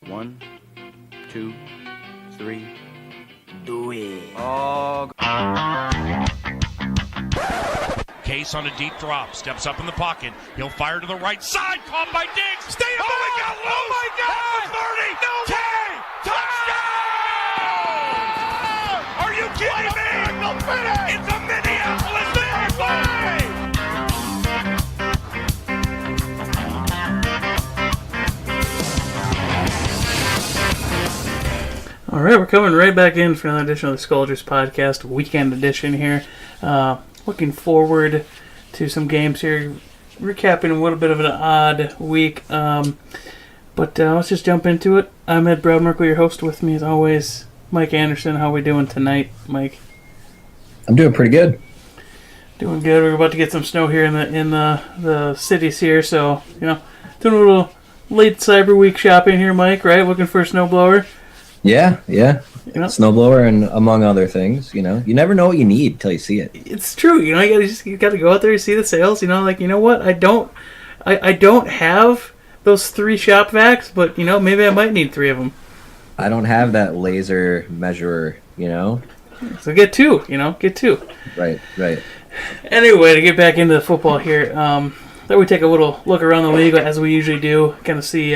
1, 2, 3. Do it. Oh. Case on a deep drop, steps up in the pocket. He'll fire to the right side, caught by Diggs. Stay up. Oh, he got loose. Oh, my God. 30. No way. Touchdown. Are you kidding me? It's a Minneapolis miracle. All right, we're coming right back in for another edition of the Skoldiers podcast, weekend edition here. Looking forward to some games here, recapping a little bit of an odd week. But let's just jump into it. I'm Ed Broadmerkle, your host. With me, as always, Mike Anderson. How are we doing tonight, Mike? I'm doing pretty good. Doing good. We're about to get some snow here in the cities here, so doing a little late Cyber Week shopping here, Mike. Right, looking for a snowblower. Yeah. Snowblower and among other things, you never know what you need till you see it. It's true, you got to go out there and see the sales, what? I don't have those 3 shop vacs, but maybe I might need 3 of them. I don't have that laser measurer, So get 2, get 2. Right. Anyway, to get back into the football here, then we take a little look around the league as we usually do, kind of see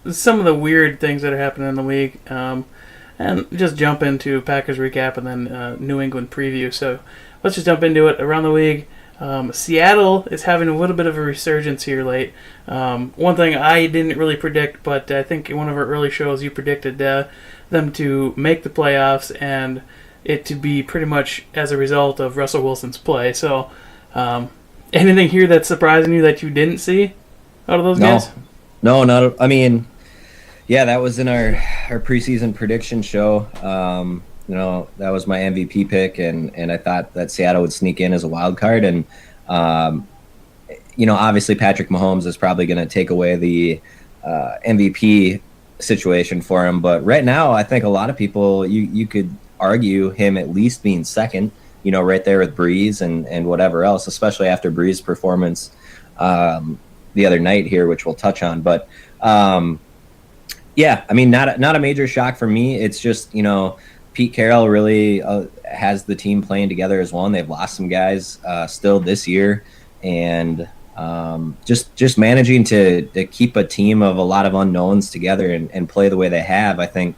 some of the weird things that are happening in the league, and just jump into Packers recap and then New England preview. So let's just jump into it. Around the league, Seattle is having a little bit of a resurgence here late. One thing I didn't really predict, but I think in one of our early shows you predicted them to make the playoffs and it to be pretty much as a result of Russell Wilson's play. So anything here that's surprising you that you didn't see out of those guys? No, not. I mean, yeah, that was in our preseason prediction show. That was my MVP pick, and I thought that Seattle would sneak in as a wild card. And obviously Patrick Mahomes is probably going to take away the MVP situation for him. But right now, I think a lot of people you could argue him at least being second. Right there with Breeze and whatever else, especially after Breeze's performance the other night here, which we'll touch on. But yeah, I mean, not a major shock for me. It's just, Pete Carroll really has the team playing together as one. They've lost some guys still this year, and just managing to keep a team of a lot of unknowns together and play the way they have, I think,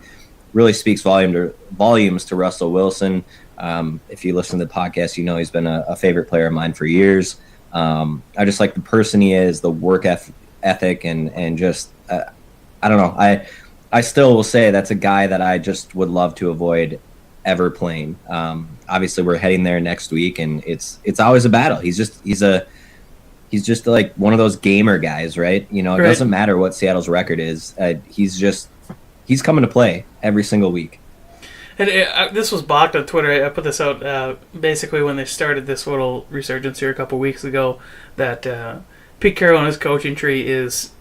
really speaks volumes to Russell Wilson. If you listen to the podcast, he's been a favorite player of mine for years. I just like the person he is, the work ethic, and just I don't know. I still will say that's a guy that I just would love to avoid ever playing. Obviously, we're heading there next week, and it's always a battle. He's just like one of those gamer guys, right? It doesn't matter what Seattle's record is. He's coming to play every single week. And this was blocked on Twitter. I put this out basically when they started this little resurgence here a couple weeks ago, that Pete Carroll and his coaching tree is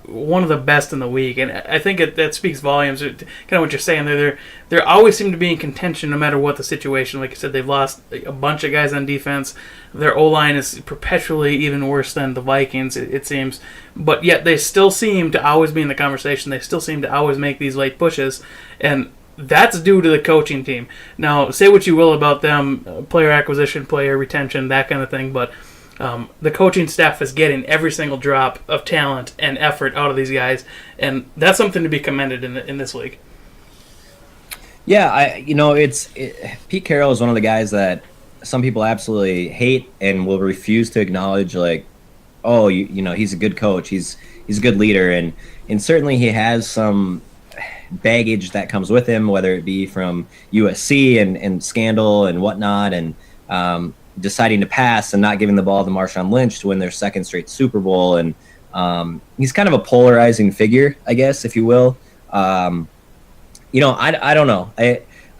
one of the best in the league. And I think that speaks volumes. Kind of what you're saying there. They always seem to be in contention no matter what the situation. Like I said, they've lost a bunch of guys on defense. Their O-line is perpetually even worse than the Vikings, it seems. But yet they still seem to always be in the conversation. They still seem to always make these late pushes. And that's due to the coaching team. Now, say what you will about them, player acquisition, player retention, that kind of thing, but the coaching staff is getting every single drop of talent and effort out of these guys, and that's something to be commended in this league. Yeah, Pete Carroll is one of the guys that some people absolutely hate and will refuse to acknowledge, like, oh, he's a good coach, he's a good leader, and certainly he has some baggage that comes with him, whether it be from USC and scandal and whatnot, and deciding to pass and not giving the ball to Marshawn Lynch to win their second straight Super Bowl. And he's kind of a polarizing figure, I guess, if you will. I don't know.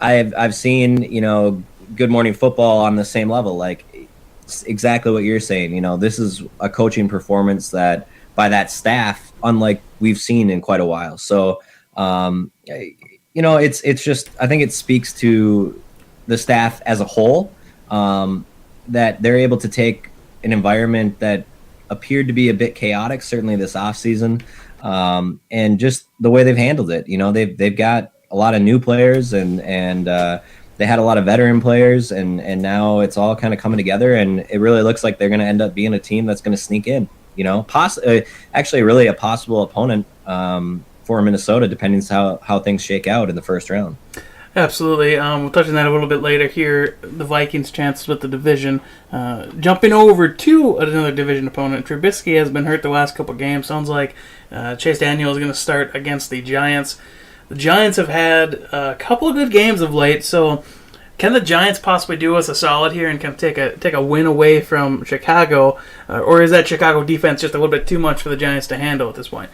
I've seen, Good Morning Football on the same level, like exactly what you're saying. This is a coaching performance that by that staff, unlike we've seen in quite a while. So, it's just, I think it speaks to the staff as a whole, that they're able to take an environment that appeared to be a bit chaotic, certainly this offseason, and just the way they've handled it. They've got a lot of new players, and they had a lot of veteran players, and now it's all kind of coming together, and it really looks like they're going to end up being a team that's going to sneak in. Actually, really a possible opponent for Minnesota, depending on how things shake out in the first round. Absolutely. We'll touch on that a little bit later here. The Vikings' chances with the division. Jumping over to another division opponent, Trubisky has been hurt the last couple games. Sounds like Chase Daniel is going to start against the Giants. The Giants have had a couple of good games of late, so can the Giants possibly do us a solid here and kind of take a win away from Chicago, or is that Chicago defense just a little bit too much for the Giants to handle at this point?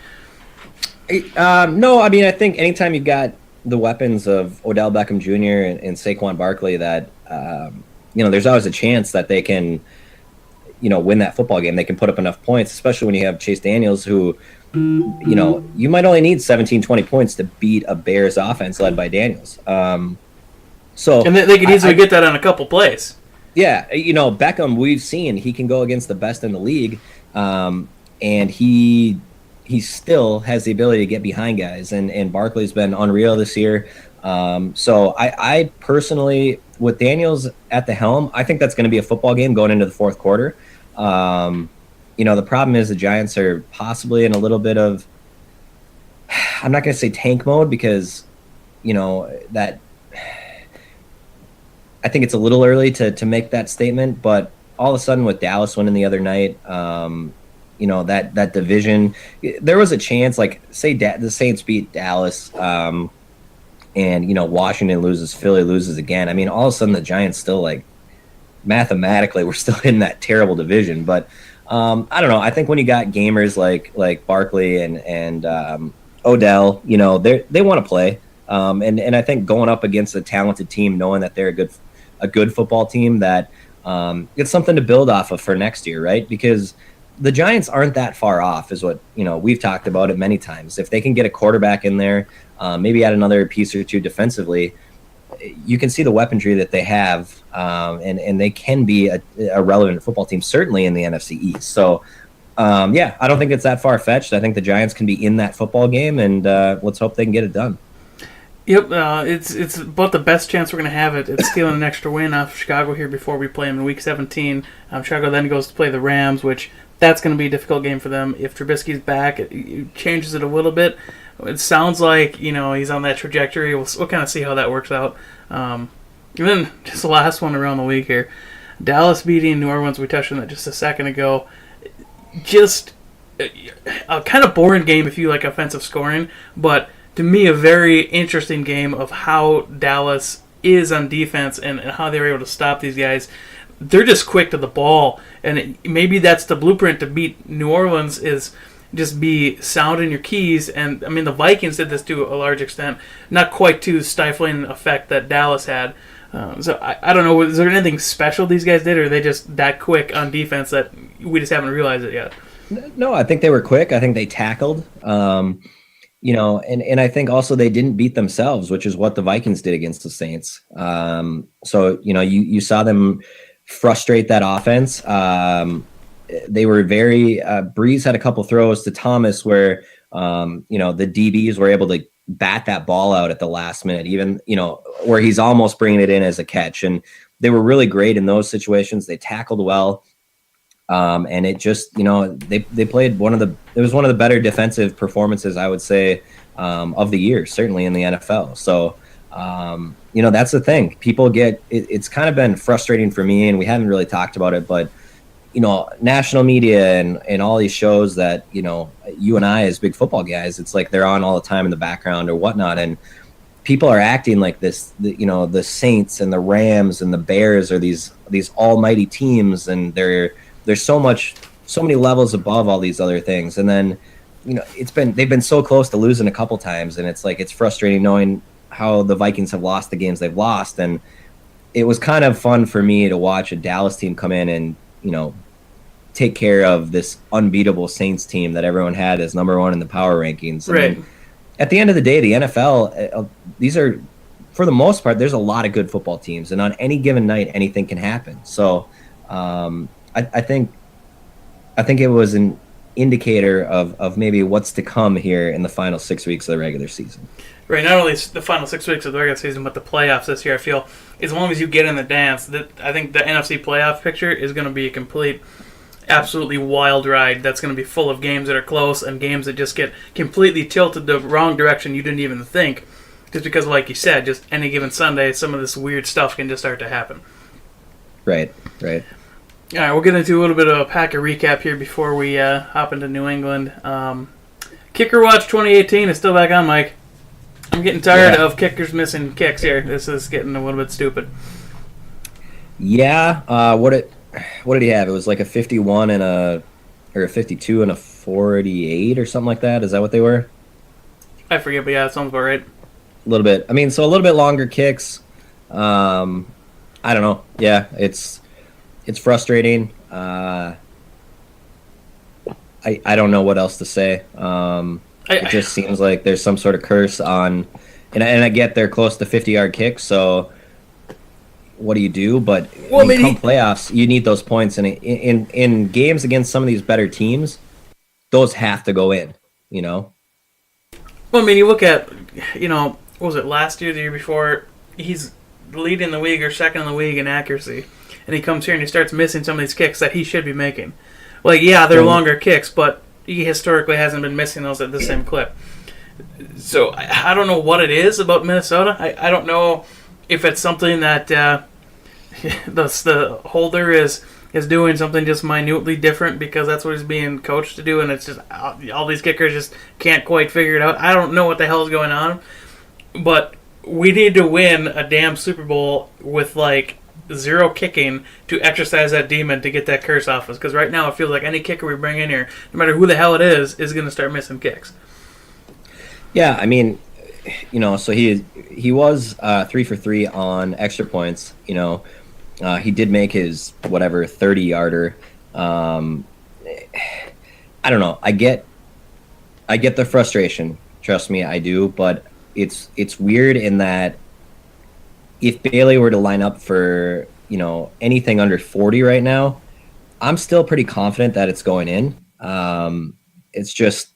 No, I mean, I think anytime you've got the weapons of Odell Beckham Jr. and Saquon Barkley, that there's always a chance that they can win that football game. They can put up enough points, especially when you have Chase Daniels, who you might only need 17-20 points to beat a Bears offense led by Daniels. And they could easily get that on a couple plays. Yeah, Beckham, we've seen he can go against the best in the league, and he still has the ability to get behind guys, and Barkley's been unreal this year. So I personally, with Daniels at the helm, I think that's going to be a football game going into the fourth quarter. The problem is the Giants are possibly in a little bit of, I'm not going to say tank mode, because that I think it's a little early to make that statement, but all of a sudden with Dallas winning the other night, that division, there was a chance, like say the Saints beat Dallas, and Washington loses, Philly loses again. I mean, all of a sudden the Giants still, like, mathematically we're still in that terrible division. But I don't know. I think when you got gamers like Barkley and Odell, they want to play, and I think going up against a talented team, knowing that they're a good football team, that it's something to build off of for next year, right? Because the Giants aren't that far off, is what we've talked about it many times. If they can get a quarterback in there, maybe add another piece or two defensively, you can see the weaponry that they have, and they can be a relevant football team, certainly in the NFC East. So, I don't think it's that far-fetched. I think the Giants can be in that football game, and let's hope they can get it done. Yep, it's about the best chance we're going to have at stealing an extra win off Chicago here before we play them in Week 17. Chicago then goes to play the Rams, which that's going to be a difficult game for them. If Trubisky's back, it changes it a little bit. It sounds like he's on that trajectory. We'll kind of see how that works out. And then just the last one around the league here, Dallas beating New Orleans. We touched on that just a second ago. Just a kind of boring game if you like offensive scoring, but to me a very interesting game of how Dallas is on defense and how they were able to stop these guys. They're just quick to the ball, and maybe that's the blueprint to beat New Orleans, is just be sound in your keys. And I mean, the Vikings did this to a large extent, not quite to the stifling effect that Dallas had. So I don't know, is there anything special these guys did, or are they just that quick on defense that we just haven't realized it yet? No, I think they were quick. I think they tackled. And I think also they didn't beat themselves, which is what the Vikings did against the Saints. So you saw them frustrate that offense. They were very Breeze had a couple throws to Thomas where the DBs were able to bat that ball out at the last minute, even where he's almost bringing it in as a catch, and they were really great in those situations. They tackled well, and it just they played it was one of the better defensive performances, I would say, of the year, certainly in the NFL. So that's the thing. People get it's kind of been frustrating for me, and we haven't really talked about it, but national media and all these shows that you and I as big football guys, it's like they're on all the time in the background or whatnot, and people are acting like this. The Saints and the Rams and the Bears are these almighty teams, and there's so many levels above all these other things. And then they've been so close to losing a couple times, and it's like it's frustrating knowing how the Vikings have lost the games they've lost. And it was kind of fun for me to watch a Dallas team come in and take care of this unbeatable Saints team that everyone had as number one in the power rankings. And right. At the end of the day, the NFL, these are, for the most part, there's a lot of good football teams, and on any given night, anything can happen. So I think it was an indicator of maybe what's to come here in the final 6 weeks of the regular season. Right, not only the final 6 weeks of the regular season, but the playoffs this year. I feel as long as you get in the dance, I think the NFC playoff picture is going to be a complete, absolutely wild ride. That's going to be full of games that are close and games that just get completely tilted the wrong direction you didn't even think. Just because, like you said, just any given Sunday, some of this weird stuff can just start to happen. Right. All right, we'll get into a little bit of a Packer recap here before we hop into New England. KickerWatch 2018 is still back on, Mike. I'm getting tired of kickers missing kicks here. This is getting a little bit stupid. Yeah. What did he have? It was like a 51 or a 52 and a 48 or something like that. Is that what they were? I forget, but yeah, that sounds about right. A little bit. I mean, so a little bit longer kicks. I don't know. Yeah, it's frustrating. I don't know what else to say. It just seems like there's some sort of curse on, and I get they're close to 50-yard kicks, so what do you do? But come playoffs, you need those points, and in games against some of these better teams, those have to go in, you know? Well, I mean, you look at, what was it, last year, the year before, he's leading the league or second in the league in accuracy, and he comes here and he starts missing some of these kicks that he should be making. Like, yeah, they're longer kicks, but he historically hasn't been missing those at the same clip. So I don't know what it is about Minnesota. I don't know if it's something that the holder is doing something just minutely different because that's what he's being coached to do, and it's just all these kickers just can't quite figure it out. I don't know what the hell is going on, but we need to win a damn Super Bowl with like zero kicking to exercise that demon to get that curse off us. Because right now it feels like any kicker we bring in here, no matter who the hell it is going to start missing kicks. Yeah, I mean, so he was 3 for 3 on extra points. He did make his 30-yarder. I don't know. I get the frustration. Trust me, I do. But it's weird in that if Bailey were to line up for, anything under 40 right now, I'm still pretty confident that it's going in. It's just,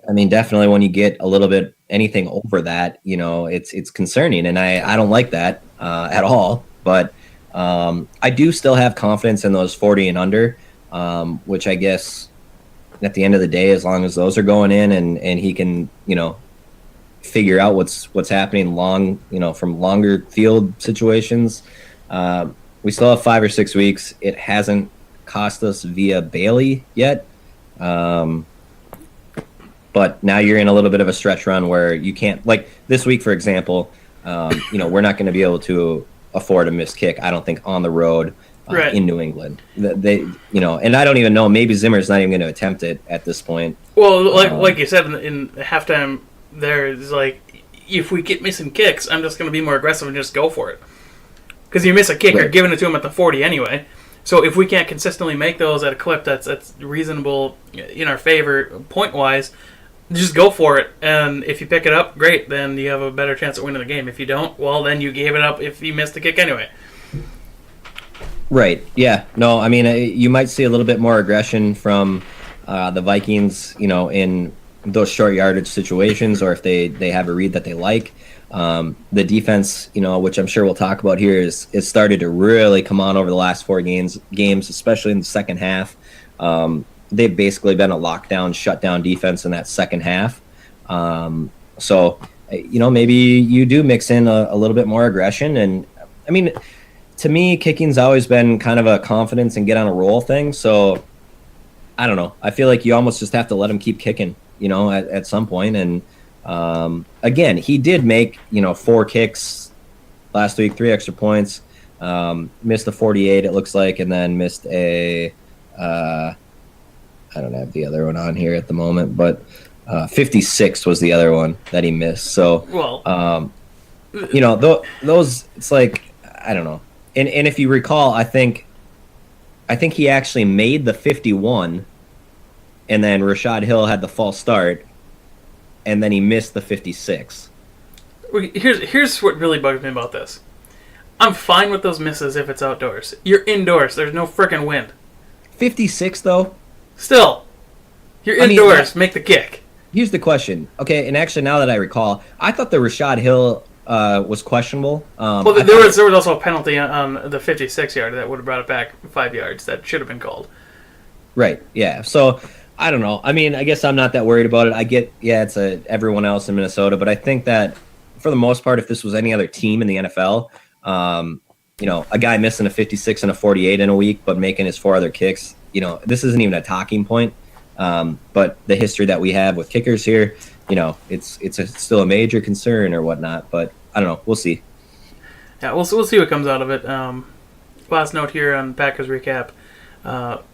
I mean, definitely when you get a little bit anything over that, it's concerning, and I don't like that at all. But I do still have confidence in those 40 and under, which I guess at the end of the day, as long as those are going in and he can, figure out what's happening from longer field situations. We still have 5 or 6 weeks. It hasn't cost us via Bailey yet. But now you're in a little bit of a stretch run where you can't, like this week, for example, we're not going to be able to afford a missed kick, I don't think, on the road in New England. They, and I don't even know, maybe Zimmer's not even going to attempt it at this point. Well, like you said in halftime, there's like, if we get missing kicks, I'm just going to be more aggressive and just go for it. Because you miss a kick, you're giving it to him at the 40 anyway. So if we can't consistently make those at a clip that's reasonable in our favor point-wise, just go for it. And if you pick it up, great, then you have a better chance of winning the game. If you don't, well, then you gave it up if you missed the kick anyway. Right, yeah. No, I mean, you might see a little bit more aggression from the Vikings, in those short yardage situations, or if they have a read that they like. The defense, which I'm sure we'll talk about here, is started to really come on over the last 4 games, especially in the second half. They've basically been a lockdown, shutdown defense in that second half. So, maybe you do mix in a little bit more aggression. And, I mean, to me, kicking's always been kind of a confidence and get on a roll thing. So, I don't know. I feel like you almost just have to let them keep kicking, at some point. And, again, he did make, 4 kicks last week, 3 extra points, missed a 48, it looks like, and then missed a, I don't have the other one on here at the moment, but 56 was the other one that he missed. So, those, it's like, I don't know. And if you recall, I think he actually made the 51, and then Rashad Hill had the false start, and then he missed the 56. Here's what really bugs me about this. I'm fine with those misses if it's outdoors. You're indoors. There's no frickin' wind. 56, though? Still, You're indoors. Make the kick. Here's the question. Okay, and actually, now that I recall, I thought the Rashad Hill was questionable. Well, there was also a penalty on the 56-yard that would have brought it back 5 yards. That should have been called. Right. Yeah. So I don't know. I mean, I guess I'm not that worried about it. I get, it's everyone else in Minnesota, but I think that for the most part, if this was any other team in the NFL, a guy missing a 56 and a 48 in a week, but making his 4 other kicks, this isn't even a talking point. But the history that we have with kickers here, it's still a major concern or whatnot. But I don't know. We'll see. Yeah, we'll see what comes out of it. Last note here on Packers recap.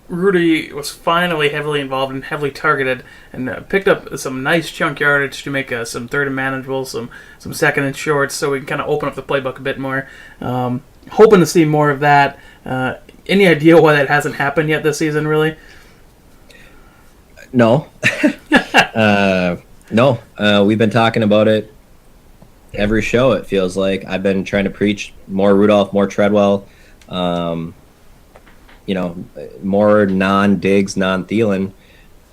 Rudy was finally heavily involved and heavily targeted and picked up some nice chunk yardage to make some third and manageable, some second and shorts, so we can kind of open up the playbook a bit more. Hoping to see more of that. Any idea why that hasn't happened yet this season, really? No. No. We've been talking about it every show, it feels like. I've been trying to preach more Rudolph, more Treadwell. More non-Diggs, non-Thielen.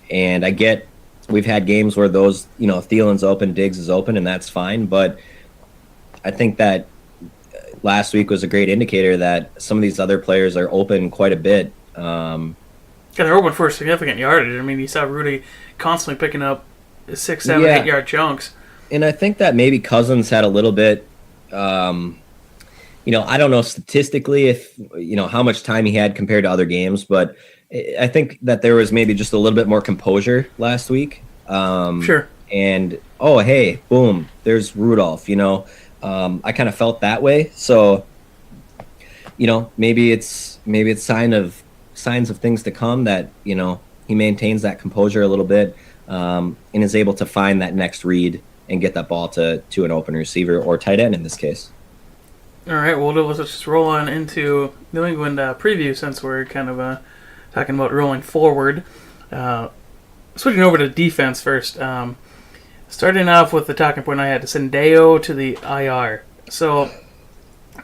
And I get we've had games where those, Thielen's open, Diggs is open, and that's fine. But I think that last week was a great indicator that some of these other players are open quite a bit. And they're open for significant yardage. I mean, you saw Rudy constantly picking up 6, 7, 8-yard chunks. And I think that maybe Cousins had a little bit I don't know statistically if, how much time he had compared to other games, but I think that there was maybe just a little bit more composure last week. Sure. And, hey, boom, there's Rudolph, I kind of felt that way. So, maybe it's signs of things to come that, he maintains that composure a little bit and is able to find that next read and get that ball to an open receiver or tight end in this case. All right, well, let's just roll on into New England preview since we're kind of talking about rolling forward. Switching over to defense first. Starting off with the talking point I had, Sendejo to the IR. So,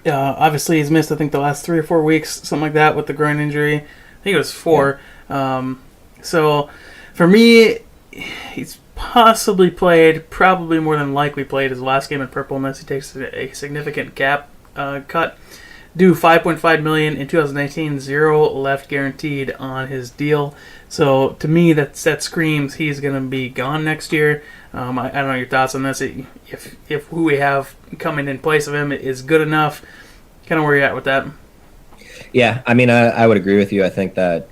obviously he's missed, I think, the last 3 or 4 weeks, something like that, with the groin injury. I think it was 4. Yeah. So, for me, he's possibly played, probably more than likely played his last game in purple unless he takes a significant cap cut. Due $5.5 million in 2019, 0 left guaranteed on his deal. So to me, that screams he's going to be gone next year. I don't know your thoughts on this. If who we have coming in place of him is good enough, kind of where you at with that? Yeah, I mean, I would agree with you. I think that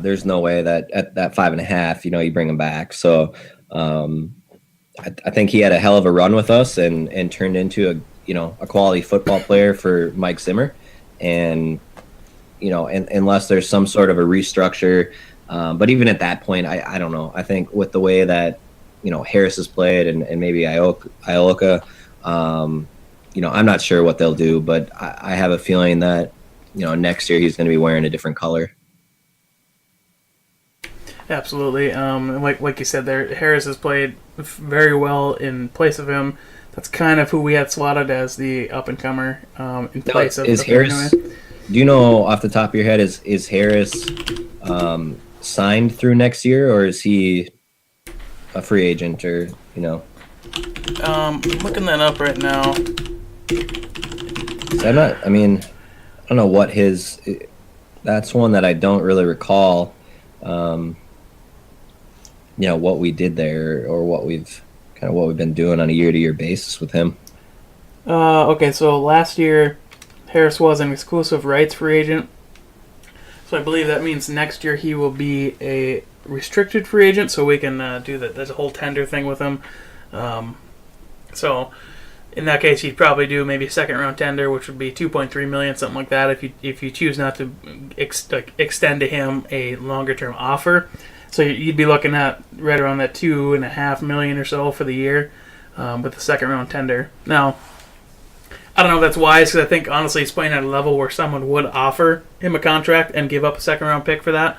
there's no way that at that 5.5, you bring him back. So I think he had a hell of a run with us and turned into a quality football player for Mike Zimmer. And, and unless there's some sort of a restructure, but even at that point, I don't know. I think with the way that, Harris has played and maybe Iolka, I'm not sure what they'll do, but I have a feeling that, next year he's going to be wearing a different color. Absolutely. Like you said there, Harris has played very well in place of him. That's kind of who we had slotted as the up-and-comer in place of Harris. Do you know off the top of your head, is Harris signed through next year, or is he a free agent, or, I'm looking that up right now. I don't know what his... That's one that I don't really recall, what we did there or what we've been doing on a year-to-year basis with him. Okay, so last year, Harris was an exclusive rights free agent. So I believe that means next year he will be a restricted free agent, so we can do that. There's a whole tender thing with him. So in that case, he'd probably do maybe a second-round tender, which would be $2.3 million, something like that, if you choose not to extend to him a longer-term offer. So you'd be looking at right around that $2.5 million or so for the year with the second-round tender. Now, I don't know if that's wise, because I think, honestly, he's playing at a level where someone would offer him a contract and give up a second-round pick for that.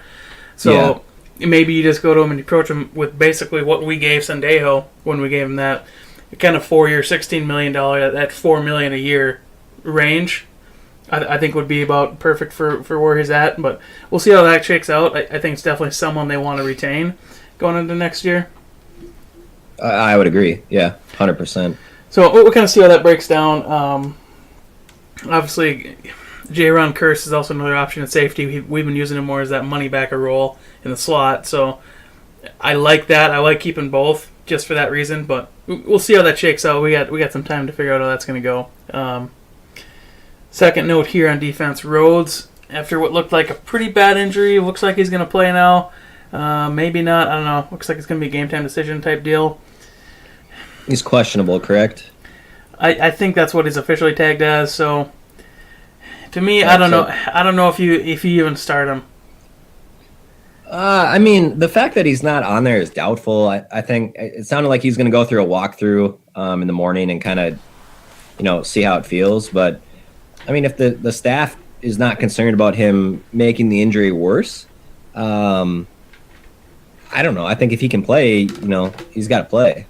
So maybe you just go to him and approach him with basically what we gave Sendejo when we gave him that kind of 4-year, $16 million, that $4 million a year range. I think would be about perfect for where he's at. But we'll see how that shakes out. I think it's definitely someone they want to retain going into next year. I would agree. Yeah, 100%. So we'll kind of see how that breaks down. Obviously, J-Ron Curse is also another option at safety. We've been using him more as that money backer role in the slot. So I like that. I like keeping both just for that reason. But we'll see how that shakes out. We got some time to figure out how that's going to go. Second note here on defense, Rhodes, after what looked like a pretty bad injury, looks like he's going to play now. Maybe not. I don't know. Looks like it's going to be a game time decision type deal. He's questionable, correct? I think that's what he's officially tagged as. So, to me, I don't know. I don't know if you even start him. I mean, the fact that he's not on there is doubtful. I think it sounded like he's going to go through a walkthrough in the morning and kind of, see how it feels. But, I mean, if the staff is not concerned about him making the injury worse, I don't know. I think if he can play, he's got to play.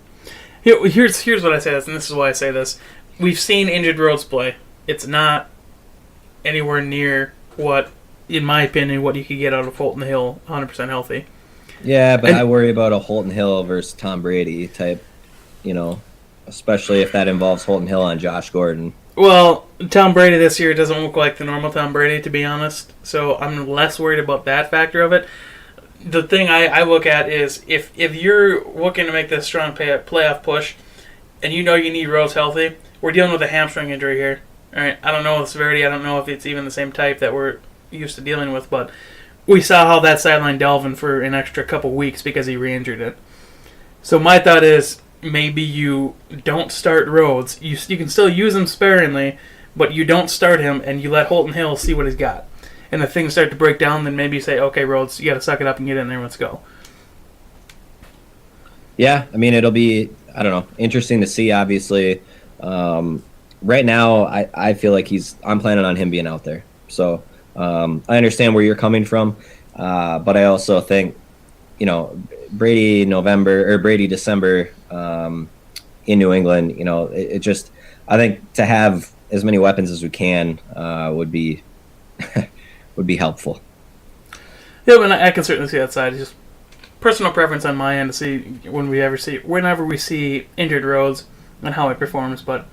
Here's what I say this, and this is why I say this. We've seen injured Rhodes play. It's not anywhere near what, in my opinion, what you could get out of Holton Hill 100% healthy. Yeah, but I worry about a Holton Hill versus Tom Brady type, especially if that involves Holton Hill on Josh Gordon. Well, Tom Brady this year doesn't look like the normal Tom Brady, to be honest. So I'm less worried about that factor of it. The thing I look at is if you're looking to make this strong playoff push and you need Rhodes healthy, we're dealing with a hamstring injury here. All right, I don't know the severity. I don't know if it's even the same type that we're used to dealing with, but we saw how that sidelined Delvin for an extra couple weeks because he re-injured it. So my thought is maybe you don't start Rhodes. You can still use him sparingly, but you don't start him and you let Holton Hill see what he's got. And if things start to break down, then maybe you say, okay, Rhodes, you got to suck it up and get in there. Let's go. Yeah, I mean, it'll be, I don't know, interesting to see, obviously. Right now, I feel like I'm planning on him being out there. So I understand where you're coming from, but I also think, Brady December in New England, it just, I think to have as many weapons as we can would be would be helpful. Yeah, and I can certainly see that side. It's just personal preference on my end to see whenever we see injured Rhodes and how he performs. But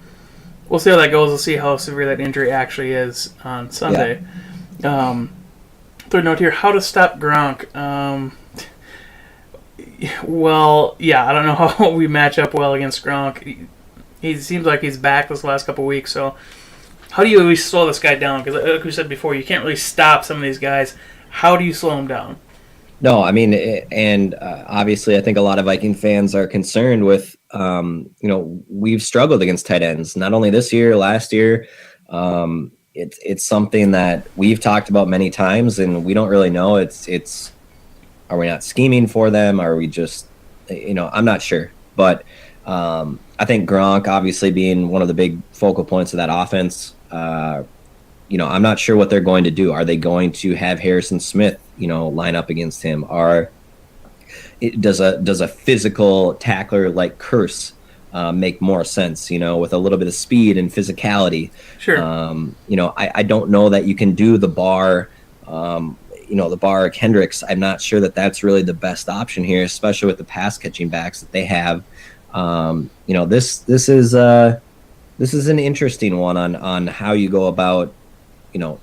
we'll see how that goes. We'll see how severe that injury actually is on Sunday. Yeah. Third note here: how to stop Gronk. Well, yeah, I don't know how we match up well against Gronk. He seems like he's back this last couple weeks, so. How do you at least slow this guy down? Because like we said before, you can't really stop some of these guys. How do you slow him down? No, I mean, and obviously I think a lot of Viking fans are concerned with, we've struggled against tight ends, not only this year, last year. It's something that we've talked about many times, and we don't really know. It's are we not scheming for them? Are we just, I'm not sure. But I think Gronk obviously being one of the big focal points of that offense, I'm not sure what they're going to do. Are they going to have Harrison Smith, line up against him? Does a physical tackler like Curse make more sense, with a little bit of speed and physicality? Sure. I don't know that you can do the bar, the bar Kendricks. I'm not sure that that's really the best option here, especially with the pass catching backs that they have. This is an interesting one on how you go about,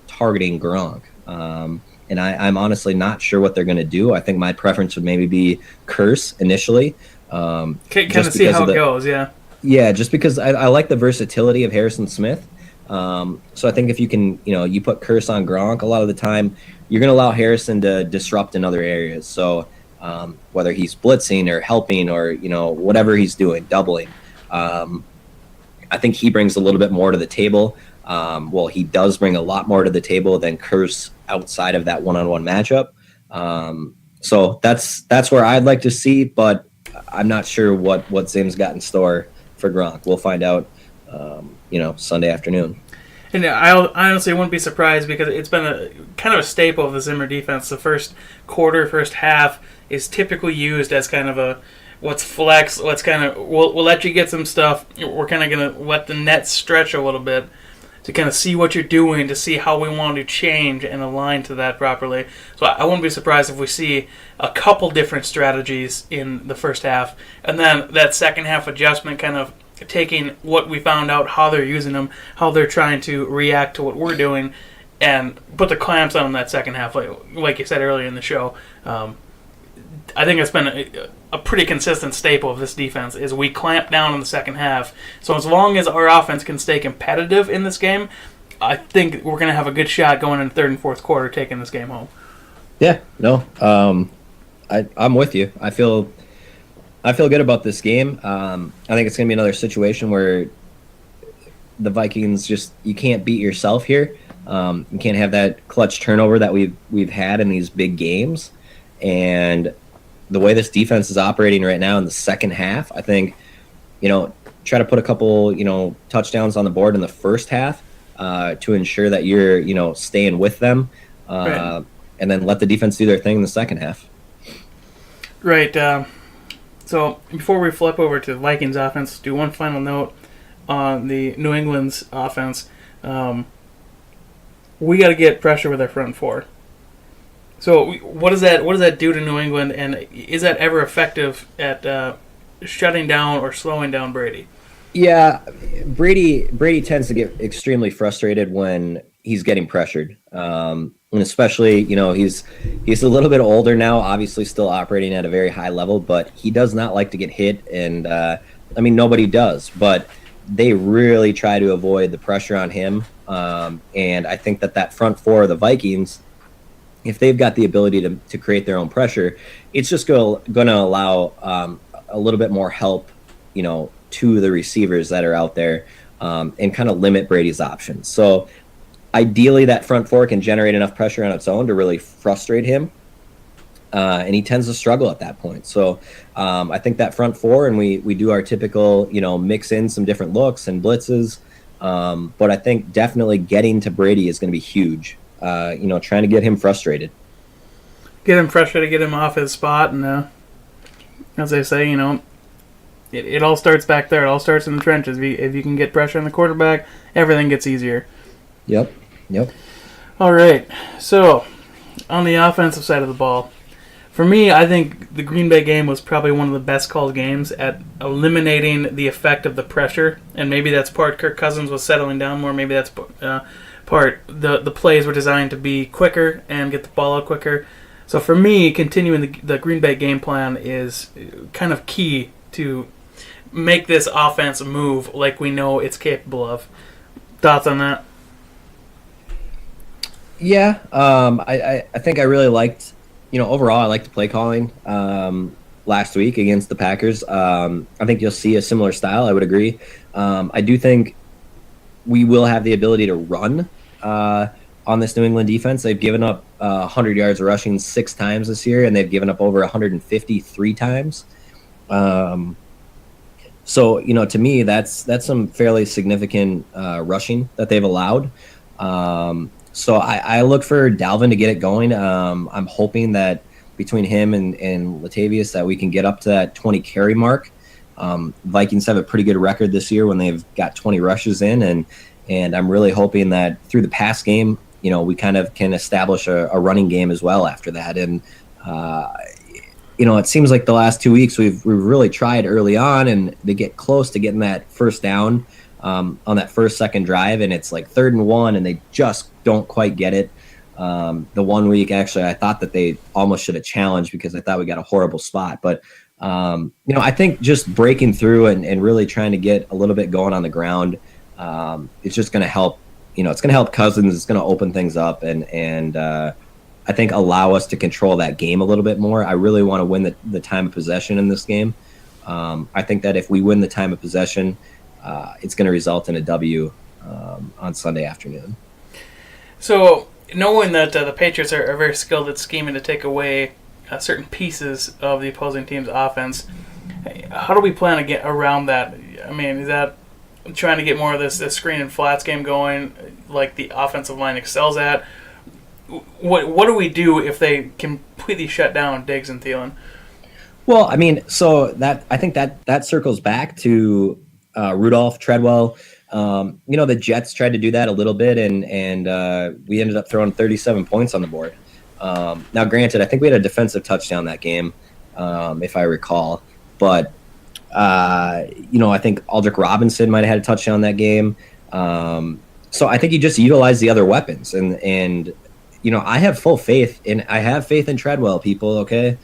targeting Gronk. And I'm honestly not sure what they're going to do. I think my preference would maybe be Curse initially. Kind of see how it goes, yeah. Yeah, just because I like the versatility of Harrison Smith. So I think if you can, you put Curse on Gronk, a lot of the time you're going to allow Harrison to disrupt in other areas. So whether he's blitzing or helping or, whatever he's doing, doubling. I think he brings a little bit more to the table. He does bring a lot more to the table than Curse outside of that one-on-one matchup. So that's where I'd like to see, but I'm not sure what Zim's got in store for Gronk. We'll find out, Sunday afternoon. And I honestly wouldn't be surprised because it's been a kind of a staple of the Zimmer defense. The first quarter, first half is typically used as kind of a let's flex, let's kind of we'll let you get some stuff. We're kind of going to let the net stretch a little bit to kind of see what you're doing, to see how we want to change and align to that properly. So I wouldn't be surprised if we see a couple different strategies in the first half, and then that second half adjustment kind of taking what we found out, how they're using them, how they're trying to react to what we're doing, and put the clamps on them that second half, like you said earlier in the show. I think it's been a pretty consistent staple of this defense is we clamp down in the second half. So as long as our offense can stay competitive in this game, I think we're going to have a good shot going in the third and fourth quarter taking this game home. Yeah, no, I'm with you. I feel good about this game. I think it's going to be another situation where the Vikings you can't beat yourself here. You can't have that clutch turnover that we've had in these big games. And the way this defense is operating right now in the second half, I think, try to put a couple, touchdowns on the board in the first half to ensure that you're, staying with them, right. And then let the defense do their thing in the second half. Right. So before we flip over to the Vikings offense, do one final note on the New England's offense. We got to get pressure with our front four. So what does that do to New England, and is that ever effective at shutting down or slowing down Brady? Yeah, Brady tends to get extremely frustrated when he's getting pressured, and especially he's a little bit older now, obviously still operating at a very high level, but he does not like to get hit, and nobody does, but they really try to avoid the pressure on him, and I think that front four of the Vikings, if they've got the ability to create their own pressure, it's just going to allow a little bit more help, to the receivers that are out there, and kind of limit Brady's options. So ideally that front four can generate enough pressure on its own to really frustrate him, and he tends to struggle at that point. So I think that front four, and we do our typical, mix in some different looks and blitzes, but I think definitely getting to Brady is going to be huge. Trying to get him frustrated. Get him frustrated, get him off his spot, and as they say, it all starts back there. It all starts in the trenches. If you can get pressure on the quarterback, everything gets easier. Yep. All right, so on the offensive side of the ball, for me, I think the Green Bay game was probably one of the best called games at eliminating the effect of the pressure, and maybe that's part Kirk Cousins was settling down more, maybe that's part the plays were designed to be quicker and get the ball out quicker. So for me, continuing the Green Bay game plan is kind of key to make this offense move like we know it's capable of. Thoughts on that? Yeah, I think I really liked, overall I liked the play calling last week against the Packers. I think you'll see a similar style, I would agree. I do think we will have the ability to run on this New England defense. They've given up 100 yards rushing 6 times this year, and they've given up over 153 times. So, to me, that's some fairly significant rushing that they've allowed. So I look for Dalvin to get it going. I'm hoping that between him and Latavius that we can get up to that 20 carry mark. Vikings have a pretty good record this year when they've got 20 rushes in, and I'm really hoping that through the pass game, we kind of can establish a running game as well after that. And, it seems like the last 2 weeks we've really tried early on, and they get close to getting that first down on that second drive, and it's like 3rd and 1, and they just don't quite get it. The 1 week, actually, I thought that they almost should have challenged because I thought we got a horrible spot. But, I think just breaking through and really trying to get a little bit going on the ground, it's just going to help. It's going to help Cousins. It's going to open things up and I think allow us to control that game a little bit more. I really want to win the time of possession in this game. I think that if we win the time of possession, it's going to result in a W on Sunday afternoon. So knowing that the Patriots are very skilled at scheming to take away certain pieces of the opposing team's offense, how do we plan to get around that? I mean, is that trying to get more of this screen and flats game going like the offensive line excels at? What do we do if they completely shut down Diggs and Thielen? Well, I mean, so I think that circles back to Rudolph, Treadwell, The Jets tried to do that a little bit, and we ended up throwing 37 points on the board. Now, granted, I think we had a defensive touchdown that game, if I recall. But, I think Aldrick Robinson might have had a touchdown that game. So I think you just utilize the other weapons. And I have full faith, and I have faith in Treadwell, people, okay?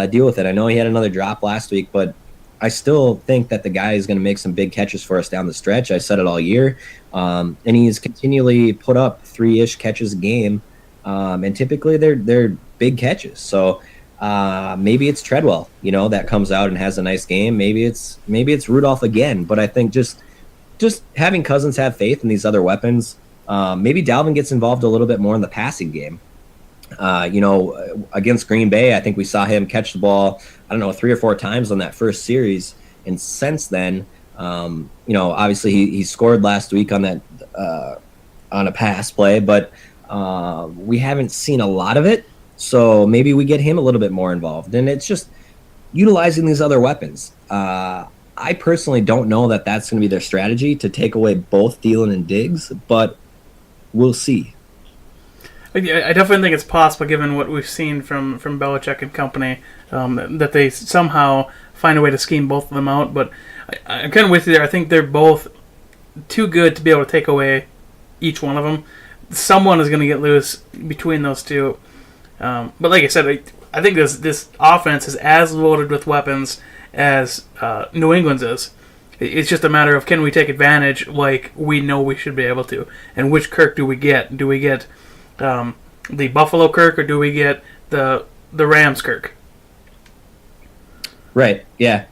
Deal with it. I know he had another drop last week, but I still think that the guy is going to make some big catches for us down the stretch. I said it all year. And he's continually put up 3-ish catches a game. And typically they're big catches. So maybe it's Treadwell, that comes out and has a nice game. Maybe it's Rudolph again. But I think just having Cousins have faith in these other weapons. Maybe Dalvin gets involved a little bit more in the passing game. Against Green Bay, I think we saw him catch the ball, 3 or 4 times on that first series. And since then, obviously he scored last week on that on a pass play, but we haven't seen a lot of it. So maybe we get him a little bit more involved. And it's just utilizing these other weapons. I personally don't know that that's going to be their strategy to take away both Thielen and Diggs, but we'll see. I definitely think it's possible, given what we've seen from Belichick and company, that they somehow find a way to scheme both of them out. But I'm kind of with you there. I think they're both too good to be able to take away each one of them. Someone is going to get loose between those two. But like I said, I think this offense is as loaded with weapons as New England's is. It's just a matter of, can we take advantage like we know we should be able to? And which Kirk do we get? Do we get the Buffalo Kirk, or do we get the Rams Kirk? Right. Yeah.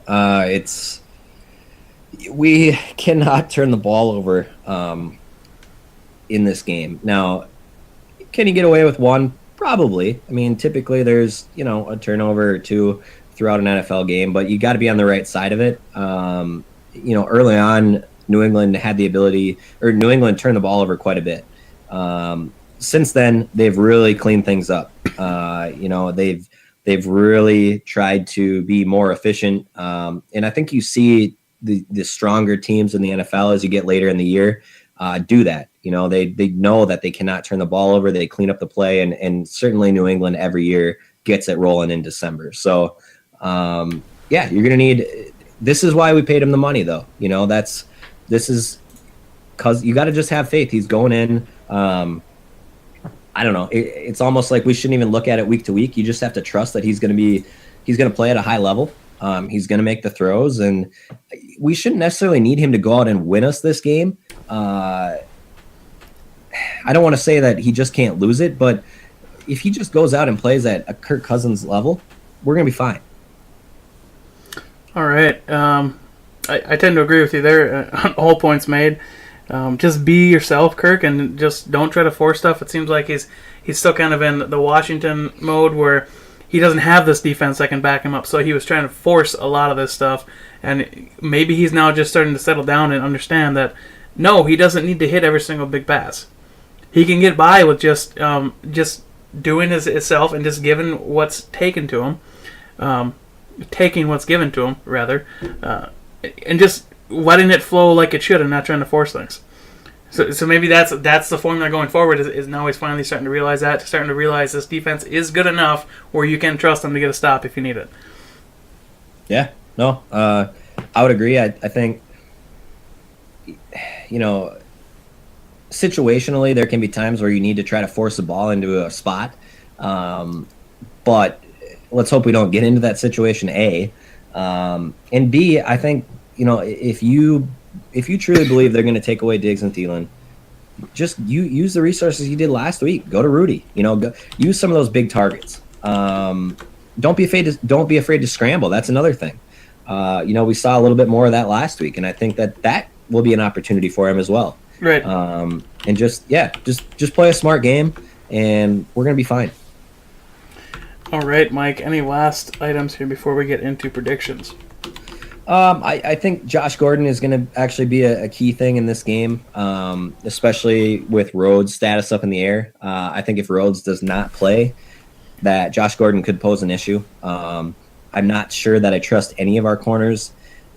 We cannot turn the ball over in this game. Now, can you get away with one? Probably. I mean, typically there's a turnover or two throughout an NFL game, but you got to be on the right side of it. Early on, New England had the ability, or New England turned the ball over quite a bit. Since then, they've really cleaned things up. They've really tried to be more efficient, and I think you see the stronger teams in the NFL as you get later in the year do that. They know that they cannot turn the ball over. They clean up the play, and certainly New England every year gets it rolling in December. So, you're going to need. This is why we paid him the money, though. This is because you got to just have faith. He's going in. I don't know. It's almost like we shouldn't even look at it week to week. You just have to trust that he's going to play at a high level. He's going to make the throws, and we shouldn't necessarily need him to go out and win us this game. I don't want to say that he just can't lose it, but if he just goes out and plays at a Kirk Cousins level, we're going to be fine. All right. I tend to agree with you there on all points made. Just be yourself, Kirk, and just don't try to force stuff. It seems like he's still kind of in the Washington mode where he doesn't have this defense that can back him up, so he was trying to force a lot of this stuff, and maybe he's now just starting to settle down and understand that, no, he doesn't need to hit every single big pass. He can get by with just doing himself and just giving what's taken to him, taking what's given to him, rather, and just letting it flow like it should and not trying to force things. So maybe that's the formula going forward, is now he's finally starting to realize this defense is good enough where you can trust them to get a stop if you need it. Yeah, no, I would agree. I think, situationally there can be times where you need to try to force the ball into a spot, but let's hope we don't get into that situation, A. And B, I think, if you truly believe they're going to take away Diggs and Thielen, just use the resources you did last week. Go to Rudy. Go, use some of those big targets. Don't be afraid to scramble. That's another thing. We saw a little bit more of that last week, and I think that will be an opportunity for him as well. Right. And just play a smart game, and we're going to be fine. All right, Mike. Any last items here before we get into predictions? I think Josh Gordon is going to actually be a key thing in this game, especially with Rhodes' status up in the air. I think if Rhodes does not play, that Josh Gordon could pose an issue. I'm not sure that I trust any of our corners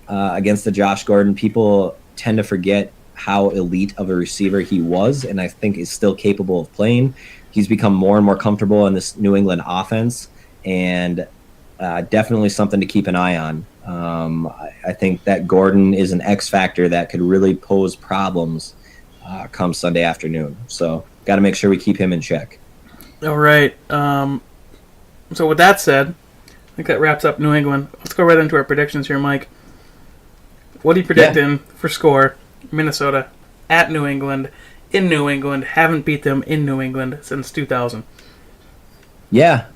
against the Josh Gordon. People tend to forget how elite of a receiver he was, and I think is still capable of playing. He's become more and more comfortable in this New England offense, and definitely something to keep an eye on. I think that Gordon is an X factor that could really pose problems come Sunday afternoon. So got to make sure we keep him in check. All right. So with that said, I think that wraps up New England. Let's go right into our predictions here, Mike. What are you predicting for score? Minnesota at New England, in New England. Haven't beat them in New England since 2000. Yeah.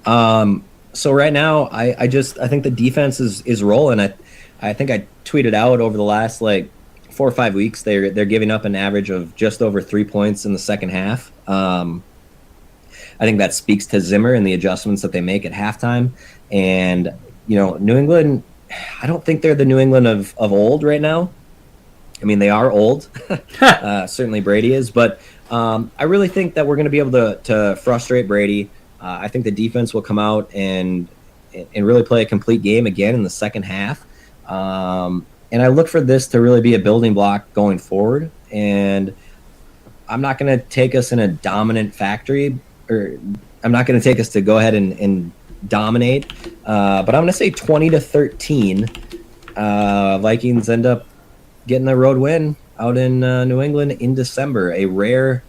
So right now, I think the defense is rolling. I think I tweeted out over the last 4 or 5 weeks they're giving up an average of just over 3 points in the second half. I think that speaks to Zimmer and the adjustments that they make at halftime. And New England, I don't think they're the New England of old right now. I mean, they are old. Certainly Brady is, but I really think that we're going to be able to frustrate Brady. I think the defense will come out and really play a complete game again in the second half. And I look for this to really be a building block going forward. And I'm not going to take us in a dominant factory, or I'm not going to take us to go ahead and dominate. But I'm going to say 20-13. Vikings end up getting a road win out in New England in December. A rare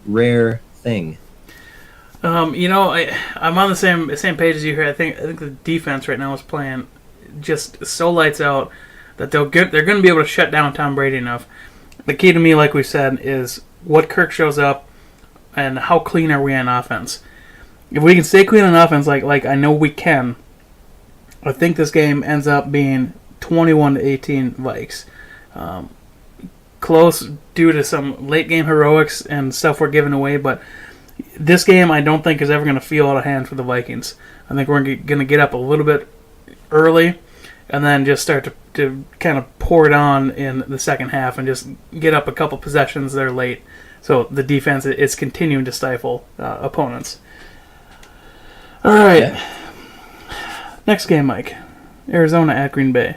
thing. I'm on the same page as you here. I think the defense right now is playing just so lights out that they're going to be able to shut down Tom Brady enough. The key to me, like we said, is what Kirk shows up and how clean are we on offense. If we can stay clean on offense, like I know we can, I think this game ends up being 21-18 Vikes. Close due to some late game heroics and stuff we're giving away, but this game I don't think is ever going to feel out of hand for the Vikings. I think we're going to get up a little bit early and then just start to kind of pour it on in the second half and just get up a couple possessions there late. So the defense is continuing to stifle opponents. All right. Yeah. Next game, Mike. Arizona at Green Bay.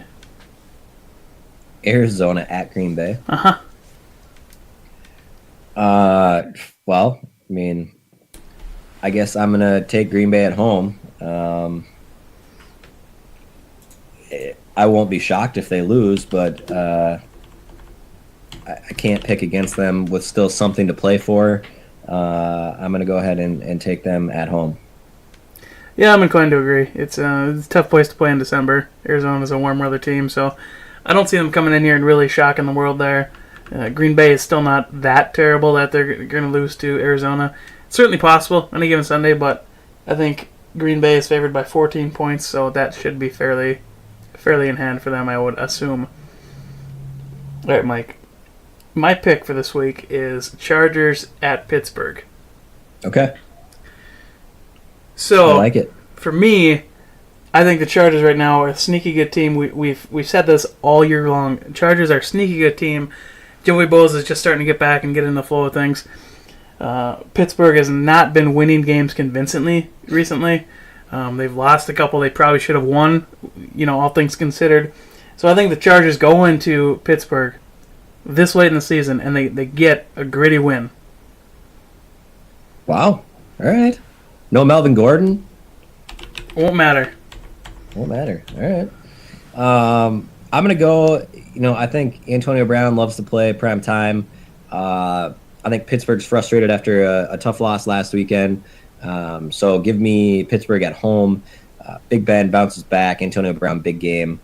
Arizona at Green Bay. Uh-huh. Well, I mean, I guess I'm going to take Green Bay at home. I won't be shocked if they lose, but I can't pick against them with still something to play for. I'm going to go ahead and take them at home. Yeah, I'm inclined to agree. It's a tough place to play in December. Arizona's a warm weather team, so I don't see them coming in here and really shocking the world there. Green Bay is still not that terrible that they're going to lose to Arizona. It's certainly possible any given Sunday, but I think Green Bay is favored by 14 points, so that should be fairly in hand for them, I would assume. All right, Mike. My pick for this week is Chargers at Pittsburgh. Okay. So, I like it. For me, I think the Chargers right now are a sneaky good team. We've said this all year long. Chargers are a sneaky good team. Joey Bowles is just starting to get back and get in the flow of things. Pittsburgh has not been winning games convincingly recently. They've lost a couple they probably should have won, all things considered. So I think the Chargers go into Pittsburgh this late in the season, and they get a gritty win. Wow. All right. No Melvin Gordon? Won't matter. All right. I'm going to go, I think Antonio Brown loves to play prime time. I think Pittsburgh's frustrated after a tough loss last weekend. So give me Pittsburgh at home. Big Ben bounces back. Antonio Brown, big game.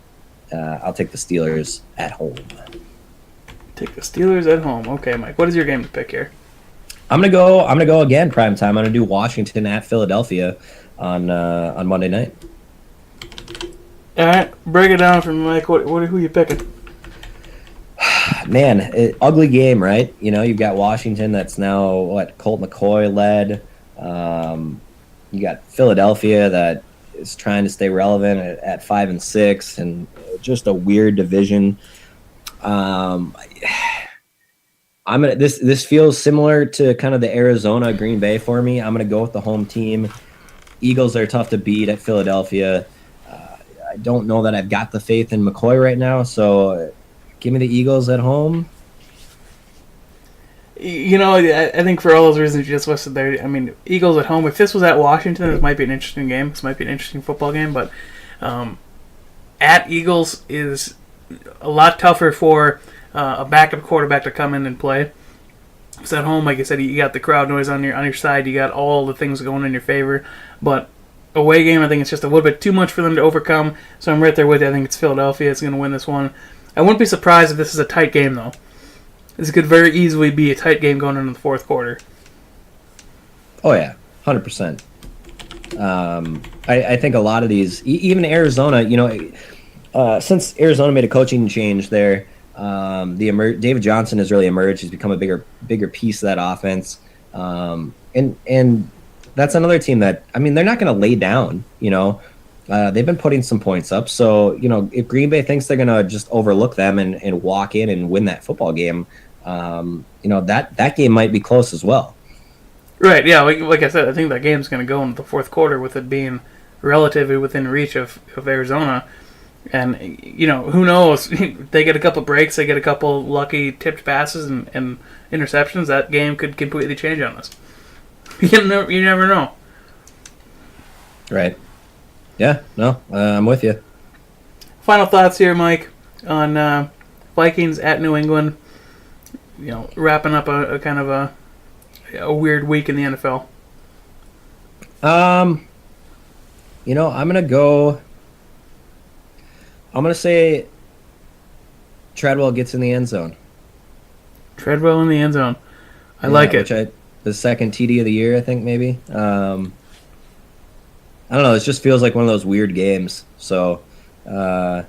I'll take the Steelers at home. Take the Steelers at home. Okay, Mike. What is your game to pick here? I'm gonna go again prime time. I'm gonna do Washington at Philadelphia on Monday night. All right, break it down for me, Mike. Who are you picking? Man, ugly game, right? You've got Washington that's now Colt McCoy led. You got Philadelphia that is trying to stay relevant at 5-6, and just a weird division. This feels similar to kind of the Arizona Green Bay for me. I'm gonna go with the home team. Eagles are tough to beat at Philadelphia. I don't know that I've got the faith in McCoy right now, so give me the Eagles at home. I think for all those reasons you just listed there, I mean, Eagles at home. If this was at Washington, this might be an interesting game. This might be an interesting football game, but at Eagles is a lot tougher for a backup quarterback to come in and play. Because at home, like I said, you got the crowd noise on your side. You got all the things going in your favor. But away game, I think it's just a little bit too much for them to overcome. So I'm right there with you. I think it's Philadelphia that's going to win this one. I wouldn't be surprised if this is a tight game, though. This could very easily be a tight game going into the fourth quarter. Oh, yeah, 100%. I think a lot of these, even Arizona, since Arizona made a coaching change there, David Johnson has really emerged. He's become a bigger piece of that offense. And that's another team that, I mean, they're not going to lay down, They've been putting some points up. So, if Green Bay thinks they're going to just overlook them and walk in and win that football game, that game might be close as well. Right, yeah. Like I said, I think that game's going to go into the fourth quarter with it being relatively within reach of Arizona. And, who knows? They get a couple breaks, they get a couple lucky tipped passes and interceptions. That game could completely change on us. You never know. Right. Yeah, no, I'm with you. Final thoughts here, Mike, on Vikings at New England. Wrapping up a kind of a weird week in the NFL. I'm gonna say Treadwell gets in the end zone. Treadwell in the end zone. I like it. The second TD of the year, I think, maybe. I don't know. It just feels like one of those weird games. So, yeah,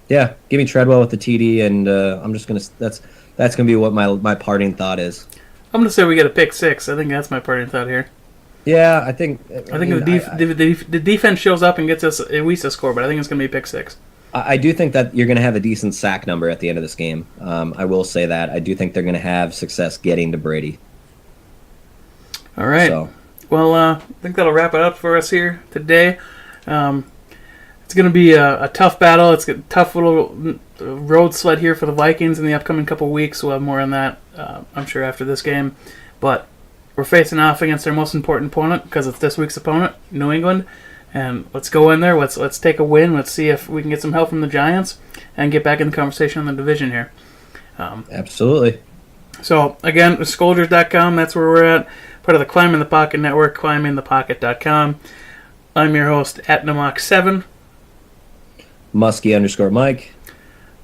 give me Treadwell with the TD, and I'm just gonna. That's gonna be what my parting thought is. I'm gonna say we get a pick six. I think that's my parting thought here. Yeah, I think. The defense shows up and gets us at least a score, but I think it's gonna be a pick six. I do think that you're gonna have a decent sack number at the end of this game. I will say that. I do think they're gonna have success getting to Brady. All right. So. Well, I think that'll wrap it up for us here today. It's going to be a tough battle. It's a tough little road sled here for the Vikings in the upcoming couple weeks. We'll have more on that, I'm sure, after this game. But we're facing off against our most important opponent because it's this week's opponent, New England. And let's go in there. Let's take a win. Let's see if we can get some help from the Giants and get back in the conversation on the division here. Absolutely. So, again, Skoldiers.com, that's where we're at. Part of the Climb in the Pocket Network, climbinthepocket.com. I'm your host, @Namox7. Muskie_Mike.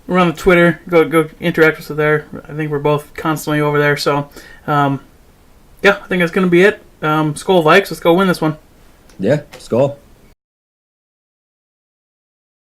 We're on the Twitter. Go interact with us there. I think we're both constantly over there. So, yeah, I think that's going to be it. Skol Vikes, let's go win this one. Yeah, Skol.